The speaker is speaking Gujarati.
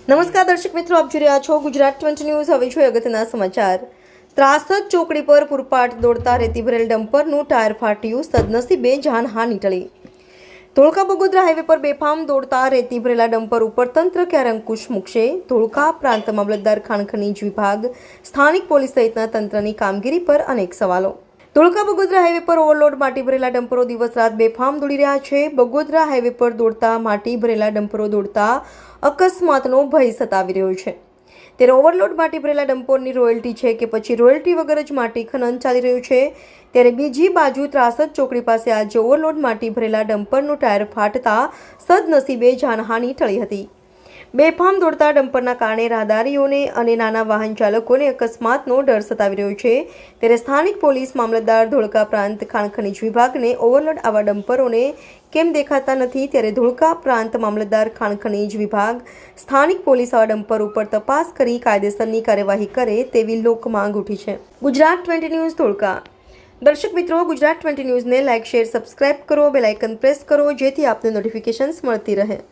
નમસ્કાર દર્શક મિત્રો, આપ જોઈ રહ્યા છો ગુજરાત 20 ન્યૂઝ। હવે જોઈએ અગત્યના સમાચાર। ત્રાસદ ચોકડી પર પૂરપાટ દોડતા રેતી ભરેલ ડમ્પરનું ટાયર ફાટ્યું, સદનસીબે જાનહાનિ ટળી। ધોળકા બગોદરા હાઈવે પર બેફામ દોડતા રેતી ભરેલા ડમ્પર ઉપર તંત્ર ક્યારે અંકુશ મૂકશે? ધોળકા પ્રાંત મામલતદાર, ખાણ ખનીજ વિભાગ, સ્થાનિક પોલીસ સહિતના તંત્રની કામગીરી પર અનેક સવાલો। ધોળકા બગોદરા હાઈવે પર ઓવરલોડ માટી ભરેલા ડમ્પરો દિવસ રાત બેફામ દોડી રહ્યા છે। બગોદરા હાઈવે પર દોડતા માટી ભરેલા ડમ્પરો દોડતા અકસ્માતનો ભય સતાવી રહ્યો છે। ત્યારે ઓવરલોડ માટી ભરેલા ડમ્પરની રોયલ્ટી છે કે પછી રોયલ્ટી વગર જ માટી ખનન ચાલી રહ્યું છે। ત્યારે બીજી બાજુ ત્રાસદ ચોકડી પાસે આજે ઓવરલોડ માટી ભરેલા ડમ્પરનું ટાયર ફાટતા સદનસીબે જાનહાનિ ટળી હતી। બેફામ દોડતા ડમ્પરના કારણે રાહદારીઓને અને નાના વાહન ચાલકોને અકસ્માતનો ડર સતાવી રહ્યો છે। ત્યારે સ્થાનિક પોલીસ મામલતદાર, ધોળકા પ્રાંત ખાણ ખનીજ વિભાગને ઓવરલોડ આવા ડમ્પરોને કેમ દેખાતા નથી? ત્યારે ધોળકા પ્રાંત મામલતદાર, ખાણ ખનીજ વિભાગ, સ્થાનિક પોલીસ આવા ડમ્પર ઉપર તપાસ કરી કાયદેસરની કાર્યવાહી કરે તેવી લોક માંગ ઉઠી છે। ગુજરાત 20 ન્યૂઝ ધોળકા। દર્શક મિત્રો, ગુજરાત 20 ન્યૂઝને લાઇક, શેર, સબસ્ક્રાઇબ કરો, બેલ આઇકન પ્રેસ કરો જેથી આપને નોટિફિકેશન્સ મળતી રહે।